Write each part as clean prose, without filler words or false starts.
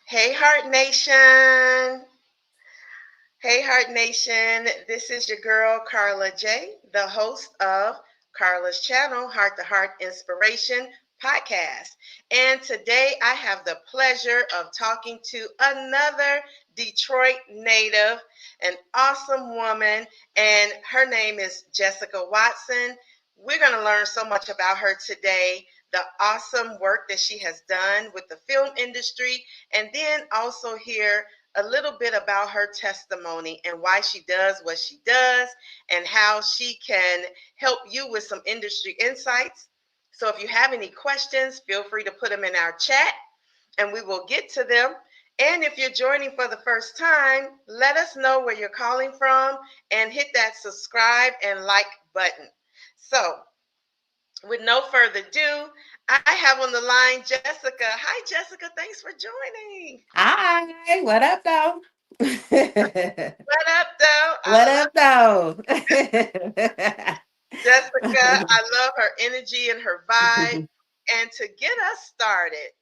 Hey, Heart Nation. Hey, Heart Nation. This is your girl, Carla J, the host of Carla's channel, Heart to Heart Inspiration Podcast. And today I have the pleasure of talking to another Detroit native, an awesome woman, and her name is Gessica Watson. We're going to learn so much about her today, the awesome work that she has done with the film industry, and then also hear a little bit about her testimony and why she does what she does and how she can help you with some industry insights. So if you have any questions, feel free to put them in our chat and we will get to them. And if you're joining for the first time, let us know where you're calling from and hit that subscribe and like button. So, with no further ado, I have on the line Jessica. Hi, Jessica. Thanks for joining. Hi, what up, though? What up, though? What I love up, though? Jessica. I love her energy and her vibe. And to get us started,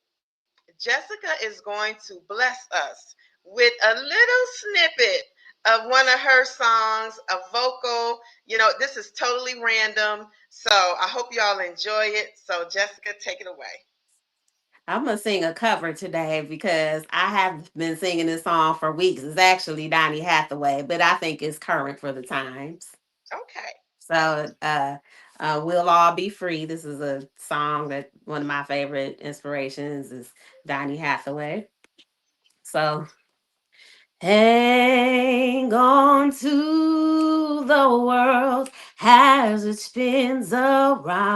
Jessica is going to bless us with a little snippet of one of her songs, a vocal. This is totally random. So I hope y'all enjoy it. So, Jessica, take it away. I'm gonna sing a cover today because I have been singing this song for weeks. It's actually Donny Hathaway, but I think it's current for the times. Okay. So, we'll all be free. This is a song that one of my favorite inspirations is Donny Hathaway. So hang on to the world as it spins around.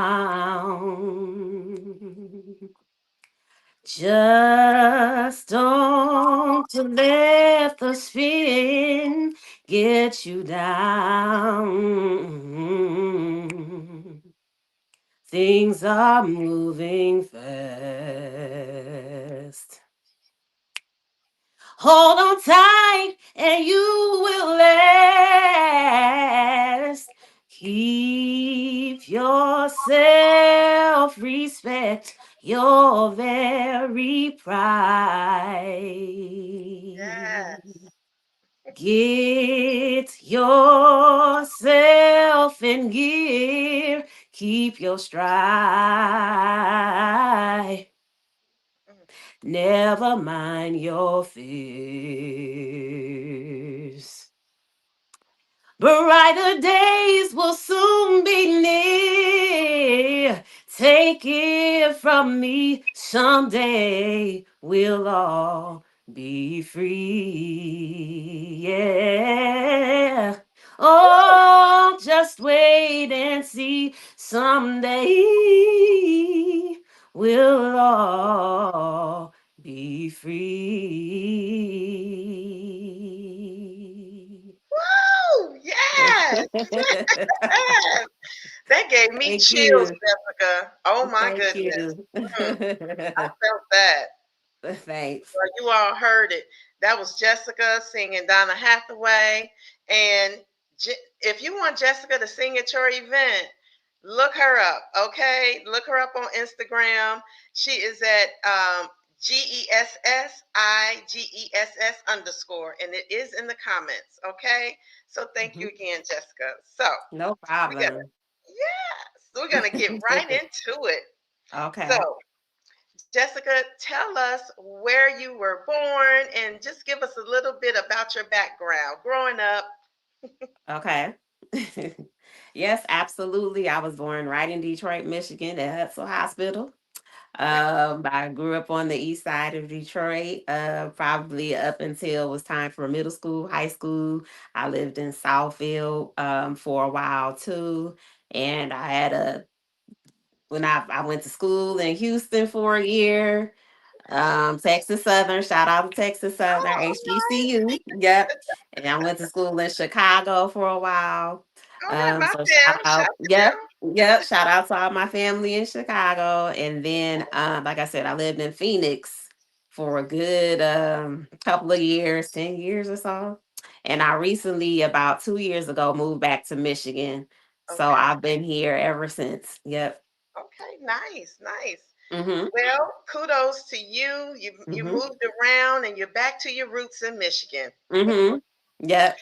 Just don't let the spin get you down. Things are moving fast. Hold on tight and you will last. Keep your self respect, your very pride. Yes. Get yourself in gear, keep your stride. Mm. Never mind your fears. Brighter days will soon be near. Take it from me, someday we'll all be free. Yeah. Oh, just wait and see. Someday we'll all be free. Woo! Yes. Yes. That gave me Thank chills, you. Jessica. Oh my Thank goodness. you. I felt that. Thanks. Well, you all heard it. That was Jessica singing Donna Hathaway. And if you want Jessica to sing at your event, look her up, okay? Look her up on Instagram. She is at GESSIGESS underscore, and it is in the comments, okay? So thank you Mhm. again, Jessica. So No we're gonna, problem. yes, we're gonna get right into it. So, Okay. Jessica, tell us where you were born and just give us a little bit about your background growing up. Okay. Yes, absolutely. I was born right in Detroit, Michigan at Hutzel Hospital. I grew up on the east side of Detroit, probably up until it was time for middle school, high school. I lived in Southfield for a while too. And I had when I went to school in Houston for a year, Texas Southern, shout out to Texas Southern, Oh, HBCU. Yep. And I went to school in Chicago for a while. all right, about So shout them. Shout out. to Yep. them. Yep. Shout out to all my family in Chicago. And then like I said, I lived in Phoenix for a good couple of years, 10 years or so. And I recently, about 2 years ago, moved back to Michigan. So Okay. I've been here ever since. Yep. Okay. Nice. Nice. Mhm. Well, kudos to you. You Mhm. moved around and you're back to your roots in Michigan. Mhm. Yep.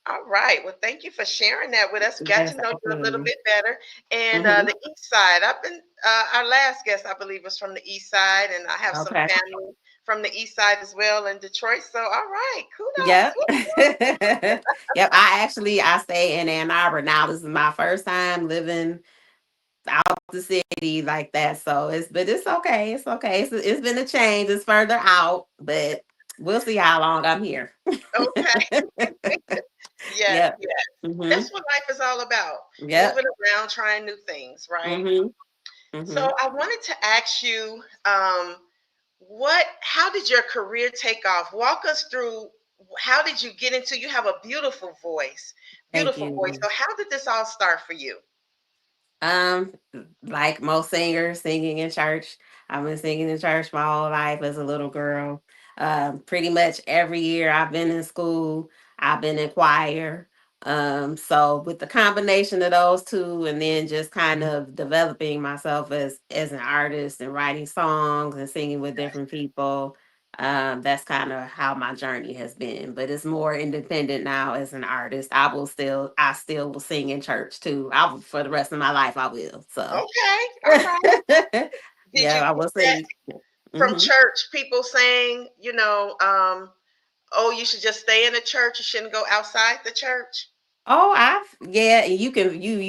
All right. Well, thank you for sharing that with us. Got Yes, to know you a little absolutely. bit better. And Mhm. the East Side. I've been our last guest, I believe, was from the East Side, and I have some Okay. family from the East Side as well in Detroit. So, all right, kudos. Yep. Yep. I stay in Ann Arbor now. This is my first time living out the city like that. So it's okay. It's okay. It's been a change. It's further out, but we'll see how long I'm here. Okay. Yes, Yep. yes. Mhm. That's what life is all about. Yep. Moving around, trying new things, right? Mhm. So Mhm. I wanted to ask you, how did your career take off? Walk us through how did you get into you have a beautiful voice. Thank Beautiful voice. you. So how did this all start for you? Um, like most singers, singing in church. I've been singing in church my whole life as a little girl. Pretty much every year I've been in school, I've been in choir. So with the combination of those two, and then just kind of developing myself as an artist and writing songs and singing with different people, that's kind of how my journey has been. But it's more independent now as an artist. I still will sing in church too. For the rest of my life I will. So Okay. All right. Did yeah, you I get will that sing. from Hmm. church? People saying, oh, you should just stay in the church. You shouldn't go outside the church. Oh, yeah, and you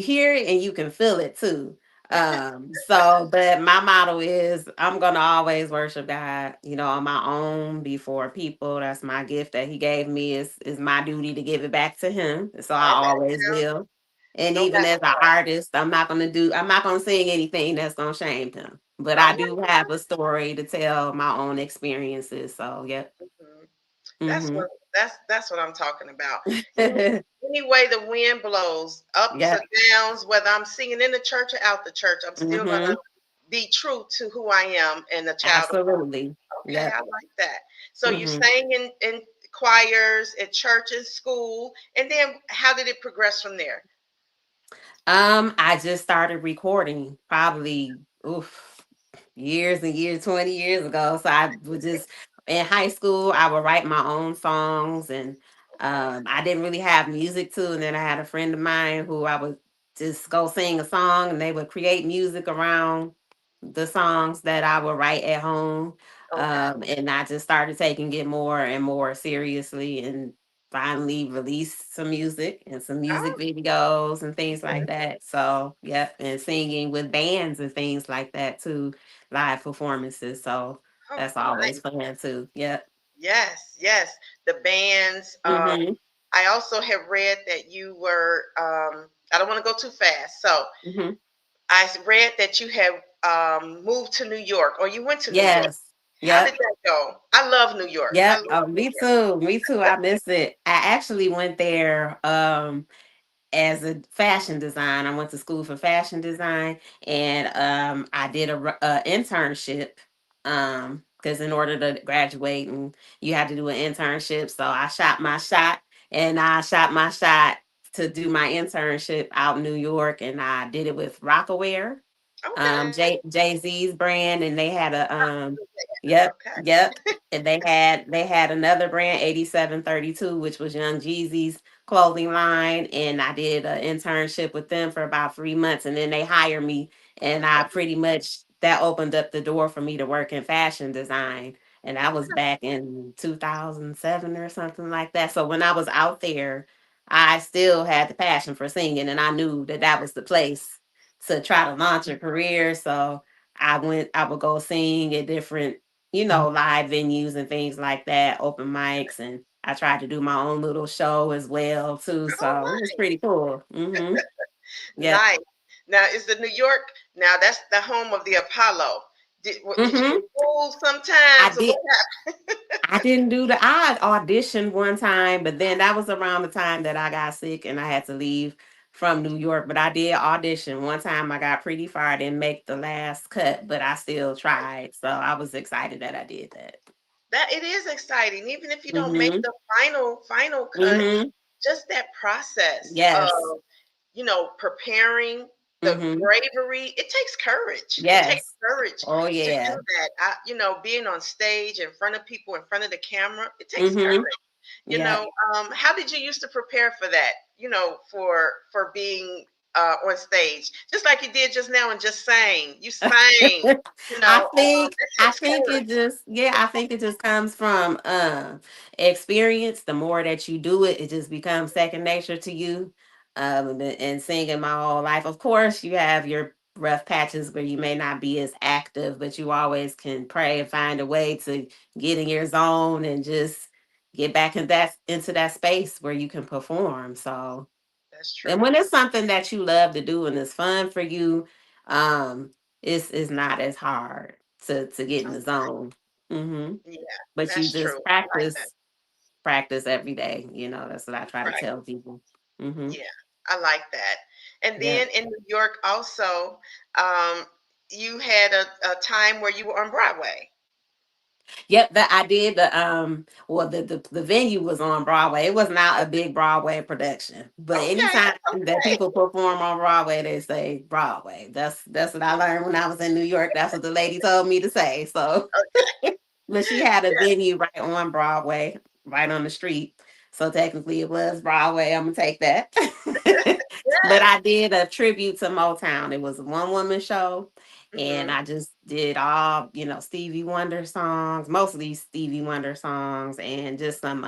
hear it and you can feel it too. So but my motto is I'm gonna always worship God, on my own before people. That's my gift that He gave me. Is my duty to give it back to Him. So I All right. always will. And No even matter as an what. artist, I'm not gonna sing anything that's gonna shame Him. But All I right. do have a story to tell my own experiences. So yeah. Mhm. That's Mm-hmm. what that's what I'm talking about. Any way the wind blows, ups or Yep. downs, whether I'm singing in the church or out the church, I'm still gonna Mm-hmm. be true to who I am and a child of Absolutely. God. Okay, Yep. I like that. So you Mhm. sang in choirs at church and school, and then how did it progress from there? I just started recording probably years and years, 20 years ago. So I would just in high school, I would write my own songs and Okay. I didn't really have music too. And then I had a friend of mine who I would just go sing a song and they would create music around the songs that I would write at home. Okay. And I just started taking it more and more seriously and finally released some music and some music Oh, videos and things like that. So, yep, and singing with bands and things like that too, live performances. So oh, that's always nice. fun too. Yep. Yes, yes. The bands. Mhm. I also have read that you were. I don't want to go too fast, so Mhm. I read that you have moved to New York or you went to New York. Yes. How did Yep. that go? I love New York. I Yep. love Oh, New me York. too. Me too. I miss it. I actually went there as a fashion design. I went to school for fashion design, and I did a internship. Because in order to graduate, and you had to do an internship, so I shot my shot, and I shot my shot to do my internship out in New York, and I did it with Rocawear, Okay. JayZ's brand, and they had yep, Okay. yep, and they had another brand, 8732, which was Young Jeezy's clothing line, and I did an internship with them for about 3 months, and then they hired me, and I pretty much that opened up the door for me to work in fashion design, and that was back in 2007 or something like that. So when I was out there, I still had the passion for singing, and I knew that that was the place to try to launch a career. So I would go sing at different, live venues and things like that, open mics, and I tried to do my own little show as well too. Oh, So it was nice. pretty cool. Mm-hmm. Yep. Nice. Now, is the New York, now that's the home of the Apollo. Did Mm-hmm. you move I sometimes or did. what I didn't do the. I auditioned one time, but then that was around the time that I got sick and I had to leave from New York. But I did audition one time. I got pretty far. I didn't make the last cut, but I still tried. So I was excited that I did that. that it is exciting, even if you don't make Mm-hmm. the final cut, Mm-hmm. just that process of, Yes. preparing. the Mhm. bravery. It takes courage. It takes Yes. courage Oh to do yeah. that. Being on stage in front of people, in front of the camera, it takes Mhm. courage. Yep. How did you used to prepare for that? For being on stage, just like you did just now and just sang. You sang. That I takes think courage. it just yeah, I think it just comes from experience. The more that you do it, it just becomes second nature to you. And singing my whole life. Of course, you have your rough patches where you may not be as active, but you always can pray and find a way to get in your zone and just get back into that space where you can perform. So That's and true. when it's something that you love to do and it's fun for you, um, it's not as hard to get in the zone. Hmm. Yeah, But you that's true. just I like that. practice every day. That's what I try to Right. tell people. Hmm. Yeah, I like that. And Yeah. then in New York also, um, you had a time where you were on Broadway. Yep, that I did the venue was on Broadway. It was not a big Broadway production. But Okay, anytime that's that okay. people perform on Broadway, they say Broadway. That's what I learned when I was in New York. That's what the lady told me to say. So but she had a Yeah, venue right on Broadway, right on the street. So technically it was Broadway. I'm gonna take that. But yes. I did a tribute to Motown. It was a one woman show. And Hmm. I just did all, Stevie Wonder songs, mostly Stevie Wonder songs, and just some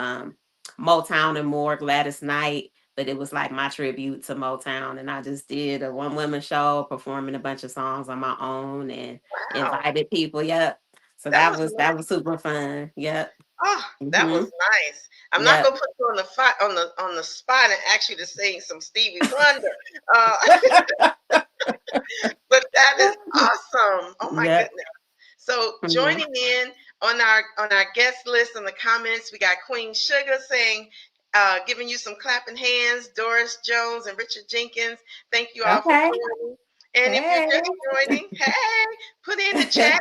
Motown and more Gladys Knight. But it was like my tribute to Motown. And I just did a one woman show performing a bunch of songs on my own and Wow, invited people. Yep. So that was that was nice. super fun. Yep. Oh, that was Hmm. nice. I'm not Yep. gonna put you on the spot and ask you to sing some Stevie Wonder. Uh, but that is awesome. Oh my Yep. goodness. So Hmm. joining in on our guest list in the comments, we got Queen Sugar saying, giving you some clapping hands, Doris Jones and Richard Jenkins. Thank you all for Okay. joining. And if you're Hey. just joining, hey, put in the chat,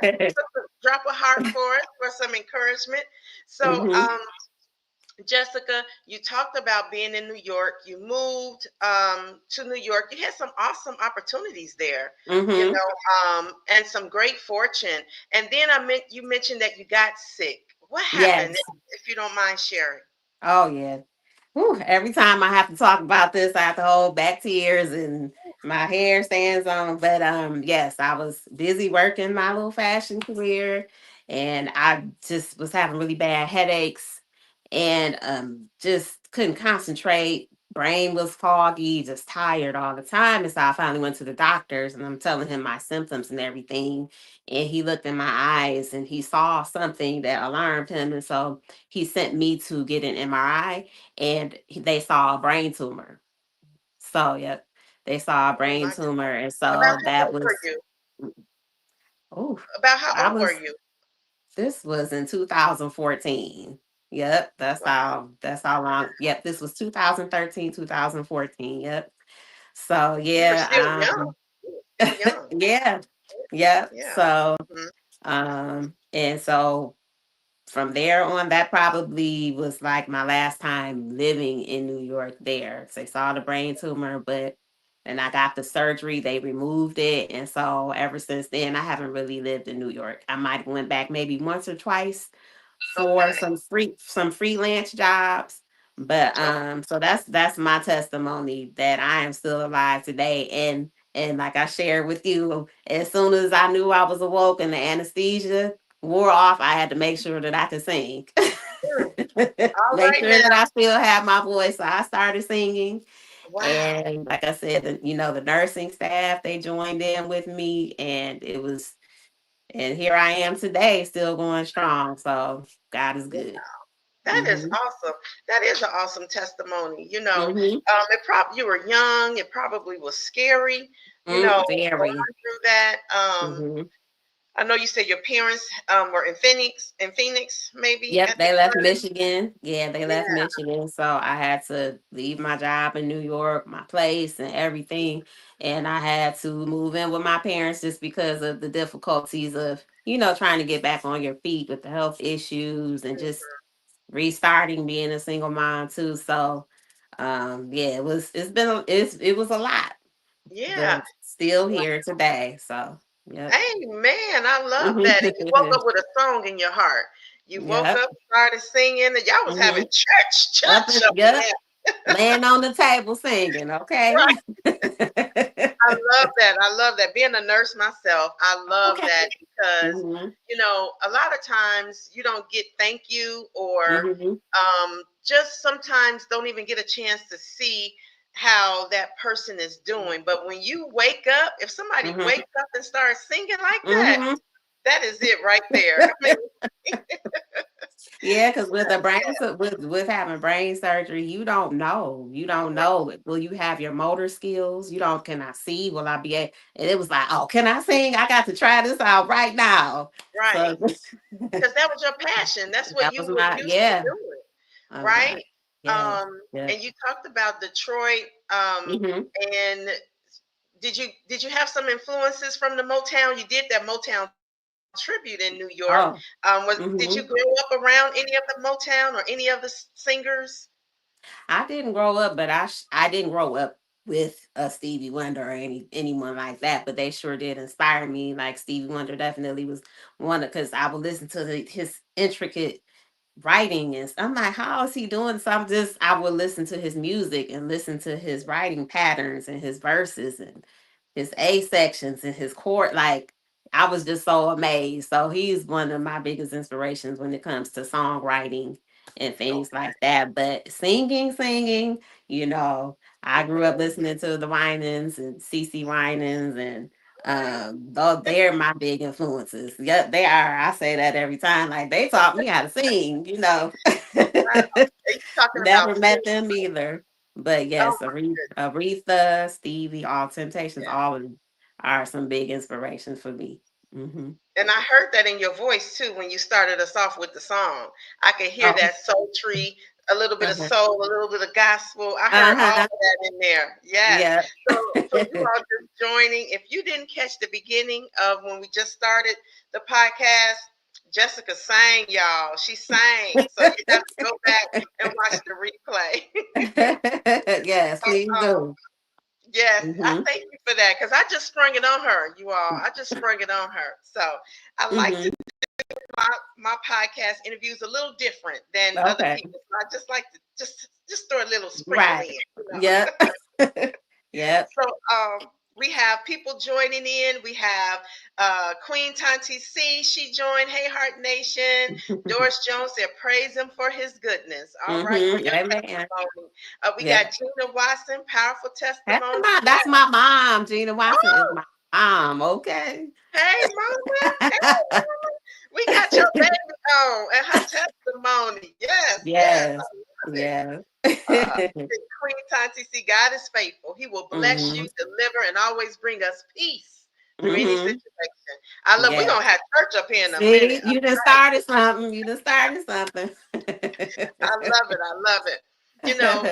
drop a heart for us for some encouragement. So, Hmm. Jessica, you talked about being in New York. You moved to New York. You had some awesome opportunities there, Hmm. and some great fortune. And then you mentioned that you got sick. What happened, Yes. if you don't mind sharing? Oh yeah. Whew, every time I have to talk about this, I have to hold back tears and my hair stands on. But yes, I was busy working my little fashion career, and I just was having really bad headaches, and just couldn't concentrate. Brain was foggy, just tired all the time. And so I finally went to the doctors, and I'm telling him my symptoms and everything. And he looked in my eyes, and he saw something that alarmed him, and so he sent me to get an MRI, and they saw a brain tumor. So, yep, they saw a Oh brain my tumor, goodness. and About so how that old were was, you? oh, About how I old were was. you? This was in 2014. Yep, Wow. that's how long. Yep, this was 2013, 2014. Yep. So You were still yeah, young. You were still young. yeah, yep. Yeah. So Mhm. and so from there on, that probably was like my last time living in New York there. So they saw the brain tumor, but then I got the surgery, they removed it. And so ever since then, I haven't really lived in New York. I might have went back maybe once or twice for Okay. some freelance jobs. But Okay. so that's my testimony that I am still alive today. And like I shared with you, as soon as I knew I was awoke and the anesthesia wore off, I had to make sure that I could sing. Mm. All Make right sure that now. I still have my voice. So I started singing. Wow. And like I said, the nursing staff, they joined in with me, and and here I am today, still going strong. So God is good. That is Hmm. awesome. That is an awesome testimony. Hmm. You were young. It probably was scary. Very. Going through that. Hmm. I know you said your parents were in Phoenix, maybe Yep, at the they left time. Michigan. Yeah, they left Yeah. Michigan. So I had to leave my job in New York, my place, and everything. And I had to move in with my parents just because of the difficulties of, trying to get back on your feet with the health issues and just restarting being a single mom too. So yeah, it was a lot. Yeah. But still here today. So, yep. Amen. I love that. And you woke up with a song in your heart. You woke Yep. up, started singing, and y'all was having Hmm. church Up, up in yep. Laying on the table singing. there. Okay. I love that. I love that. Being a nurse myself, I love Okay. that because, Hmm. a lot of times you don't get thank you or Hmm. just sometimes don't even get a chance to see how that person is doing. But when you wake up, if somebody Hmm. wakes up and starts singing like that, Hmm. that is it right there. I mean, Yeah, because with the with having brain surgery, you don't know. Will you have your motor skills? You don't. Can I see? Will I be? And it was like, oh, can I sing? I got to try this out right now. right. So Because that was your passion. That's what that you was were my used to yeah. doing. All Right? right. Yes. And Yep. you talked about Detroit. Hmm. And did you have some influences from the Motown? You did that Motown tribute in New York. Oh. Did you Hmm. grow up around any of the Motown or any of the singers? I didn't grow up, but I didn't grow up with a Stevie Wonder or anyone like that. But they sure did inspire me. Like Stevie Wonder definitely was one of, because I would listen to his intricate writing, and I'm like, how is he doing? So I would listen to his music and listen to his writing patterns and his verses and his A sections and his chord. Like, I was just so amazed. So he's one of my biggest inspirations when it comes to songwriting and things Okay. like that. But singing, I grew up Mhm. listening to the Winans and CC Winans, and though they're my big influences. Yep, they are. I say that every time. Like, they taught me how to sing. Wow. Are you talking about Never met them either. But oh yes, my goodness. Aretha, Stevie, all Temptations, Yeah. all of them are some big inspirations for me. Hmm. And I heard that in your voice too when you started us off with the song. I could hear Oh, that sultry, a little bit of uh-huh. soul, a little bit of gospel. I heard all Uh-huh. of that in there. Yes. Yeah. So you all just joining. If you didn't catch the beginning of when we just started the podcast, Jessica sang, y'all. She sang. So you have to go back and watch the replay. Yes, please um, do. yes, I Hmm. thank you for that because I just sprung it on her, you all. I just sprung it on her. So I like to Hmm. my my podcast interviews a little different than other Okay. people. So I just like to just throw a little sprinkle Right. in. Yep. Yep. So we have people joining in. We have Queen Tanti C. She joined. Hey Heart Nation. Doris Jones said, "Praise him for his goodness." All right, for your Amen. testimony. We Yeah. got Gina Watson. Powerful testimony. That's my mom. Gina Watson is Oh, my mom. Okay. hey mama. Hey, we got your baby on and her testimony. Yes, yes. Yes. I love it. Yeah. Uh, Queen Tanti, see, God is faithful. He will bless Hmm. you, deliver, and always bring us peace through any Hmm. situation. I love. We're Yeah. gonna have church up here in a minute. See, you done started something. You done started something. I love it. I love it. You know,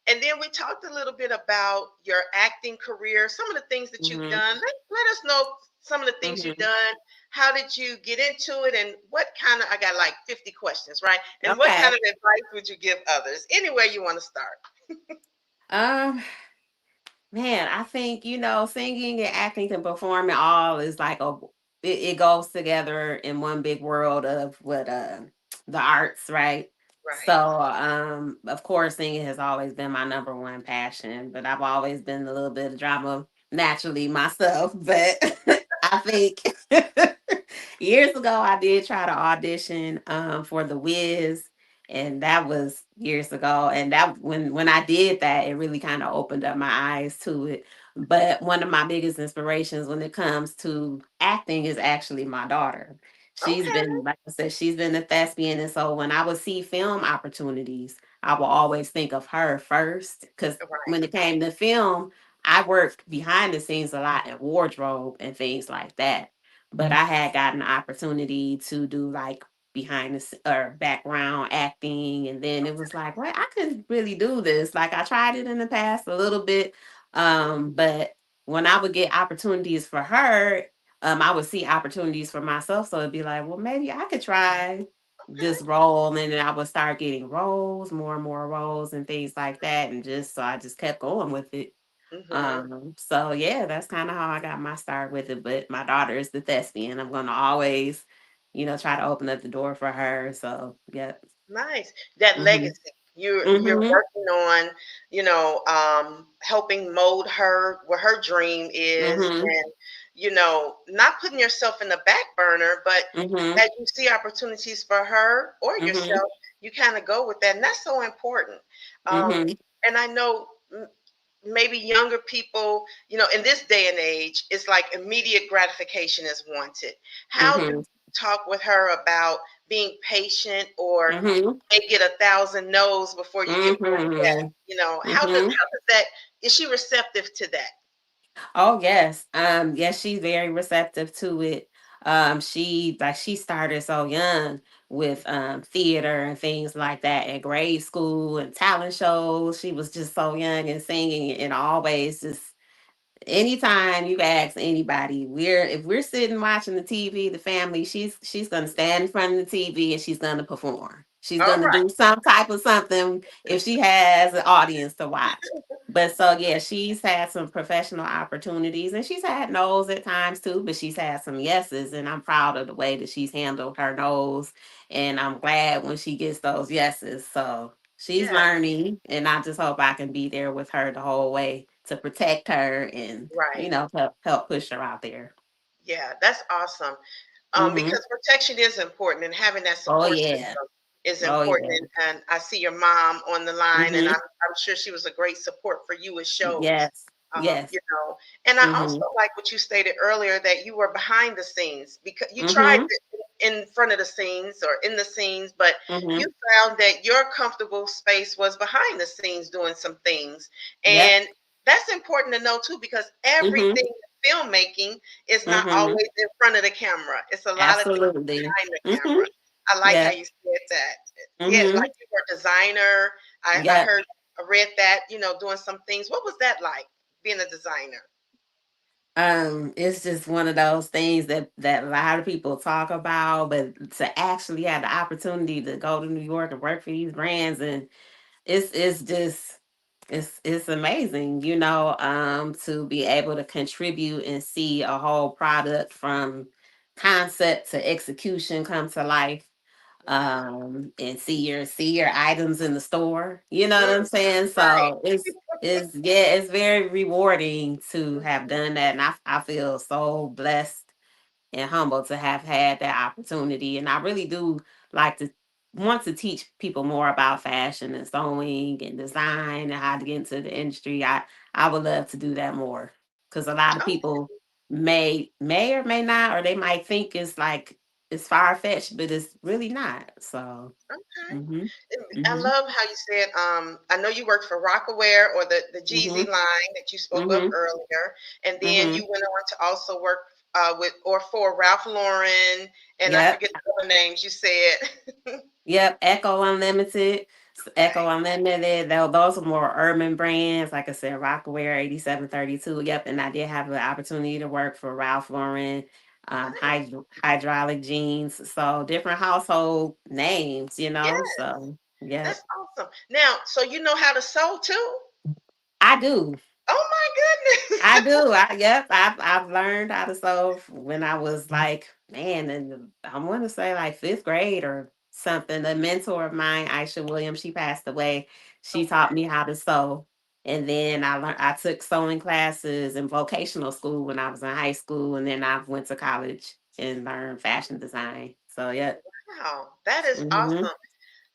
and then we talked a little bit about your acting career, some of the things that you've Hmm. done. Let us know some of the things you've Hmm. done. How did you get into it? And what kind of, I got like 50 questions, right? And what kind Okay. of advice would you give others? Anywhere you want to start. Um, Man, I think, singing and acting and performing all is like it goes together in one big world of what the arts, right? So, Right. of course, singing has always been my number one passion, but I've always been a little bit of drama naturally myself. But I think years ago I did try to audition for the Wiz, and that was years ago, and that when I did that, it really kind of opened up my eyes to it. But one of my biggest inspirations when it comes to acting is actually my daughter. She's Okay. been, like I said, she's been a thespian, and so when I would see film opportunities, I will always think of her first, because Right. when it came to film, I worked behind the scenes a lot in wardrobe and things like that, but I had gotten the opportunity to do like or background acting, and then it was like, well, I could really do this. Like, I tried it in the past a little bit, but when I would get opportunities for her, I would see opportunities for myself, so it'd be like, well, maybe I could try Okay. this role, and then I would start getting roles, more and more roles and things like that, and just so I just kept going with it. Mm-hmm. So yeah, that's kind of how I got my start with it. But my daughter is the thespian. I'm gonna always, try to open up the door for her. So yep. Nice. That Mhm. legacy. You're Mhm. working on, helping mold her where her dream is, Mhm. and not putting yourself in the back burner, but Mhm. as you see opportunities for her or Mhm. yourself, you kind of go with that, and that's so important. Um, Mhm. and I know maybe younger people, in this day and age, it's like immediate gratification is wanted. How do you Mhm. talk with her about being patient, or Mhm. may get 1,000 no's before you can break that? Mhm. Mhm. How does that, is she receptive to that? Oh yes. Yes, she's very receptive to it. She started so young with theater and things like that at grade school and talent shows. She was just so young and singing and always just anytime you ask anybody, if we're sitting watching the TV, the family, she's gonna stand in front of the TV and she's gonna perform. She's All gonna right. do some type of something if she has an audience to watch. But so yeah, she's had some professional opportunities and she's had no's at times too, but she's had some yeses, and I'm proud of the way that she's handled her no's, and I'm glad when she gets those yeses. So she's Yeah. learning, and I just hope I can be there with her the whole way to protect her and Right. help push her out there. Yeah, that's awesome. Mhm. Because protection is important, and having that Oh support yeah. system is Oh important. yeah. And I see your mom on the line, and Mhm. I'm sure she was a great support for you with shows. Yes. Yes. And I also Mhm. like what you stated earlier, that you were behind the scenes because you tried Mhm. it in front of the scenes or in the scenes, but you Mhm. found that your comfortable space was behind the scenes doing some things. Yep. And that's important to know too, because Mhm. everything in filmmaking is not Mhm. always in front of the camera. It's a lot of things Absolutely. behind the Mhm. camera. I like how Yeah. you said that. Yeah, like Mhm. you were a designer. I Yep. heard, I read that, doing some things. What was that like, being a designer? It's just one of those things that a lot of people talk about, but to actually have the opportunity to go to New York and work for these brands, and it's just it's amazing, to be able to contribute and see a whole product from concept to execution come to life, Wow. and see your items in the store, you know what Mm, I'm saying? right. So it's yeah, it's very rewarding to have done that, and I feel so blessed and humbled to have had that opportunity. And I really do like to want to teach people more about fashion and sewing and design and how to get into the industry. I would love to do that more, because a lot of Oh, people may or may not, or they might think it's like it's far fetched, but it's really not. So okay. mhm. I Mhm. love how you said, I know you worked for Rocawear, or the Jeezy Mhm. line that you spoke of Mhm. earlier. And then you Mhm. went on to also work with or for Ralph Lauren, and I Yep. forget the other names you said. Yep, Echo Unlimited. Echo Okay. Unlimited. Those are more urban brands. Like I said, Rocawear 8732. Yep. And I did have the opportunity to work for Ralph Lauren, Nice. hydraulic jeans. So different household names, Yes, So, yep. that's awesome. Now, so you know how to sew too? I do. Oh my I goodness. do. Yep. I've learned how to sew when I was like, man, and I want to say like fifth grade or something. A mentor of mine, Aisha Williams, she passed away. She Okay. taught me how to sew. And then I took sewing classes in vocational school when I was in high school. And then I went to college and learned fashion design. So yeah. Wow, that is Mm-hmm. awesome.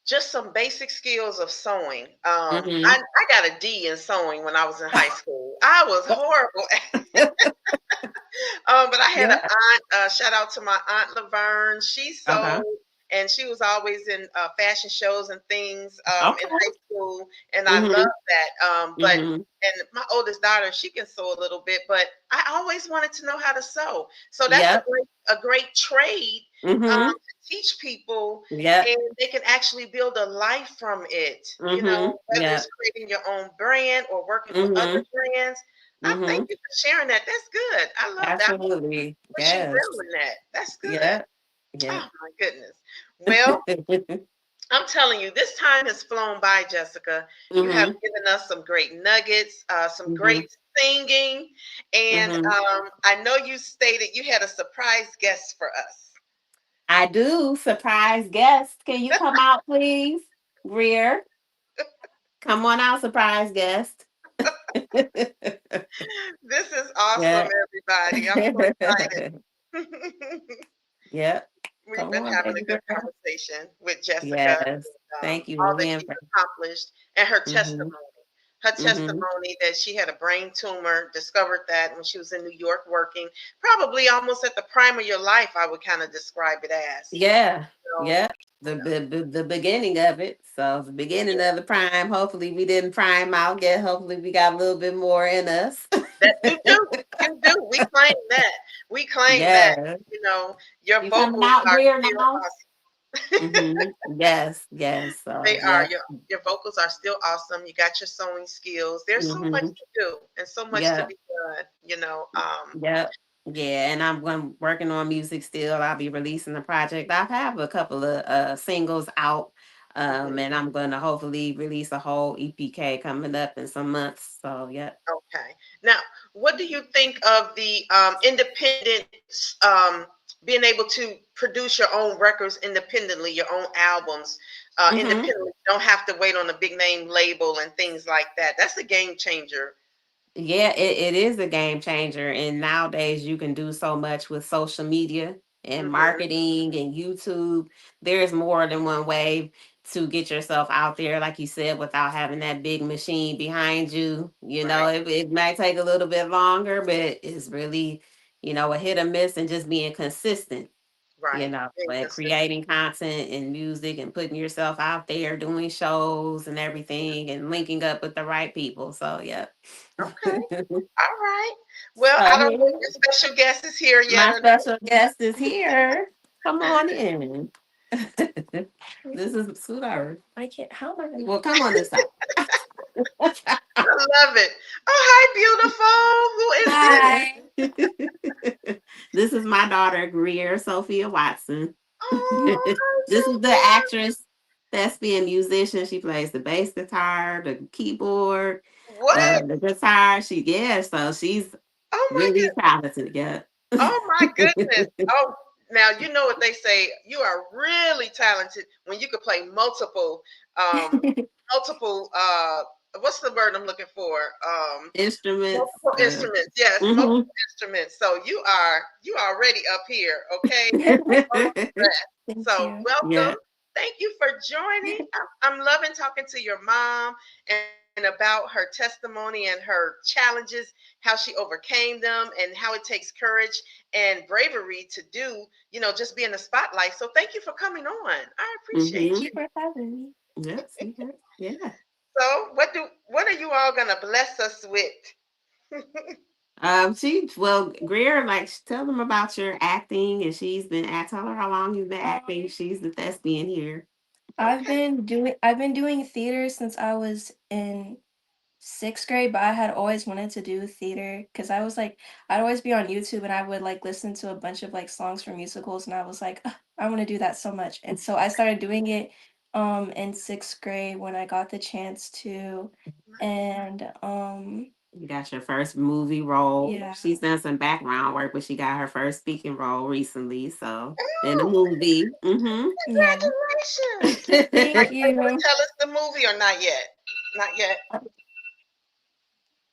Just some basic skills of sewing. Mm-hmm. I got a D in sewing when I was in high school. I was horrible. But I had an Yeah. aunt. Shout out to my aunt Laverne. She Uh-huh. sewed, and she was always in fashion shows and things in Okay. high school, and I Mm-hmm. loved that. But Mm-hmm. and my oldest daughter, she can sew a little bit, but I always wanted to know how to sew. So that's Yep. a great trade Mm-hmm. to teach people, Yep. and they can actually build a life from it. Mm-hmm. Whether it's Yep. creating your own brand or working with other Mhm. brands. I thank Mhm. you for sharing that. That's good. I love that. Absolutely. Wishing Yes. well in that. That's good. Yep. Oh Yep. my goodness. Well, I'm telling you, this time has flown by, Jessica. You have Mhm. given us some great nuggets, some great Mhm. singing, and Hmm. I know you stated you had a surprise guest for us. I do. Surprise guest. Can you come out, please? Greer. Come on out, surprise guest. This is awesome, Yeah. everybody. I'm so excited. Yep. We've Come been on, having a baby good girl. conversation with Jessica, Yes. and Thank you all that again she's for. accomplished, and her Hmm. testimony. Her Hmm. testimony that she had a brain tumor, discovered that when she was in New York working, probably almost at the prime of your life, I would kind of describe it as. Yeah. So, Yep. The beginning of it. So the beginning of the prime. Hopefully we didn't prime out yet. Hopefully we got a little bit more in us. that you do, you do. We claim that. We claim that. Yeah. You know, your You coming vocals out are here still now? awesome. Yes. Yes. They So are. yep. Your vocals are still awesome. You got your sewing skills. There's so much Hmm. to do and so much to Yep. be done. Yep. Yeah, and I'm working on music still. I'll be releasing a project. I have a couple of singles out. Mhm. And I'm gonna hopefully release a whole EPK coming up in some months. So yep. Okay. Now, what do you think of the independent being able to produce your own records independently, your own albums Hmm. independently? You don't have to wait on a big name label and things like that. That's a game changer. Yeah, it is a game changer. And nowadays you can do so much with social media and Hmm. marketing and YouTube. There's more than one way to get yourself out there, like you said, without having that big machine behind you. Right. It might take a little bit longer, but it's really, a hit or miss and just being consistent, Right. Being and consistent. creating content and music and putting yourself out there, doing shows and everything and linking up with the right people. So, yeah. Okay. All right. Well, I So don't know here, if your special guest is here yet my or not. special guest is here. Come on in. This is sweetheart. I can't. How am I gonna? Well, come on this side. I love it. Oh, hi, beautiful. Who is this? Hi. This is my daughter, Greer Sophia Watson. Oh, This is the hi, actress, thespian musician. She plays the bass guitar, the keyboard, Sophia. What? the guitar. So she's Oh my really goodness. talented. Yeah. Oh my goodness. Oh, now you know what they say. You are really talented when you could play um multiple what's the word I'm looking for? Instruments. Multiple instruments. Yes, multiple Mhm. instruments. So you are already up here, okay? Thank So, you. Yeah. welcome. Thank you for joining. I'm loving talking to your mom and about her testimony and her challenges, how she overcame them, and how it takes courage and bravery to do, just be in the spotlight. So, thank you for coming on. I appreciate Hmm. you. For having me. Yes. Yeah. So, what are you all gonna bless us with? Greer, like, tell them about your acting, and tell her how long you've been acting. She's the thespian here. Okay. I've been doing theater since I was in 6th grade, but I had always wanted to do theater because I'd always be on YouTube and I would like listen to a bunch of like songs from musicals and I was like, "Ugh, I want to do that so much." And so I started doing it in 6th grade when I got the chance to. And You got your first movie role. yeah. She's done some background work, but she got her first speaking role recently. So in a Oh, movie. Mm-hmm. Yeah. congratulations. Are Thank you able to you. tell us the movie or not yet? Not yet. Uh,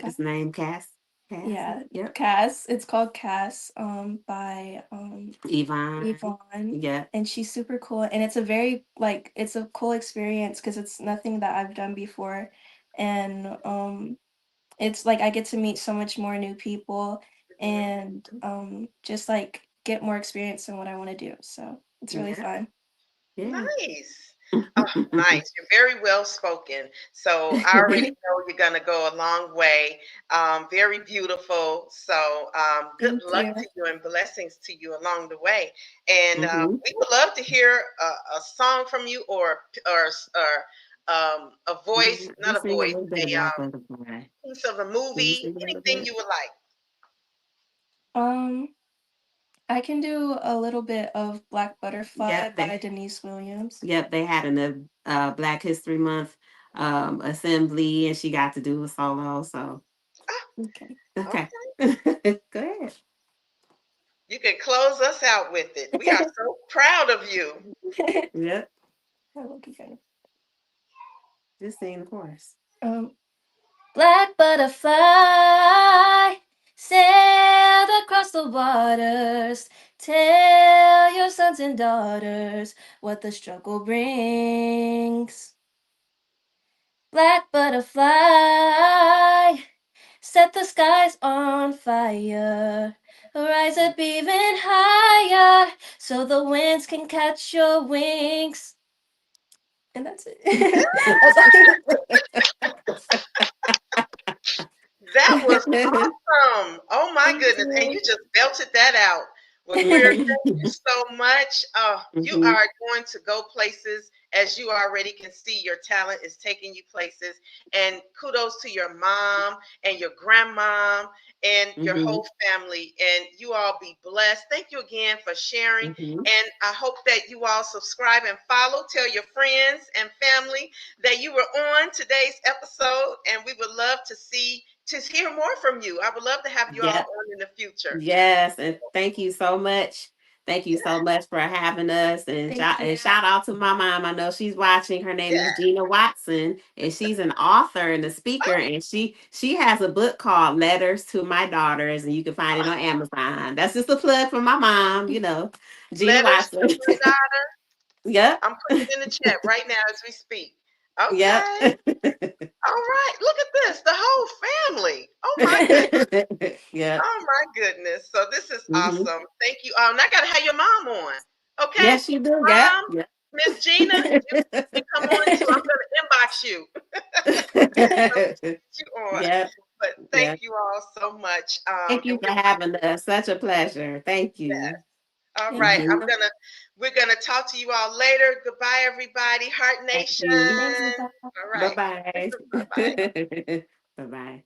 It's named Cass. Yeah, Cassie. Yep. Cass. It's called Cass, by Yvonne. Yvonne, Yep. and she's super cool. And it's a very like it's a cool experience because it's nothing that I've done before, and it's like I get to meet so much more new people, Mhm. and just like get more experience in what I want to do. So it's really Yeah. fun. Yeah. Nice. Oh, nice. You're very well spoken. So I already know you're going to go a long way. Very beautiful. So good Thank luck you. to you and blessings to you along the way. And Hmm. we would love to hear a song from you or a voice, You not a sing a voice, little bit of a Black Butterfly. piece of a Can you movie, sing a little anything bit? you would like. Um, I can do a little bit of Black Butterfly Yep. by Denise Williams. Yep, they had an Black History Month assembly, and she got to do a solo. So Okay. Okay. Okay. Go ahead. You can close us out with it. We are so proud of you. Yep. I will keep going. Just sing the chorus. Um, Black butterfly, sailed across the waters. Tell your sons and daughters what the struggle brings. Black butterfly, set the skies on fire. Rise up even higher so the winds can catch your wings. And that's it. That's That was Mhm. awesome. Oh my Thank goodness. And you you. just belted that out. Well, queer, thank you so much. You Mhm. are going to go places, as you already can see. Your talent is taking you places. And kudos to your mom and your grandmom and your Mhm. whole family. And you all be blessed. Thank you again for sharing. Mhm. And I hope that you all subscribe and follow. Tell your friends and family that you were on today's episode. And we would love to hear more from you. I would love to have you all Yep. on in the future. Yes, and thank you so much. Thank you so much for having us, Thank you. and shout out to my mom. I know she's watching. Her name is Yeah. Gina Watson, and she's an author and a speaker. Oh, And she has a book called Letters to My Daughters, and you can find it oh, on Amazon. That's just a plug for my mom. Gina letters Watson. to my daughter. Yep, I'm putting it in the chat right now as we speak. yep, Okay. All right. Look at this. The whole family. Oh my goodness. yep. Oh my goodness. So this is Hmm. awesome. Thank you. And I gotta have your mom on. Okay. Yes, you do. Yep, Mom, yep. Miss Gina, you come on too. I'm gonna inbox you. So get you on. Yep, But thank yep. you all so much. Thank And you for having us. Such a pleasure. Thank you. all Thank right, Hmm. you. we're gonna talk to you all later. Goodbye, everybody. Heart Thank Nation. you. Thank you. Bye. All Bye right. bye. Bye bye. Bye bye.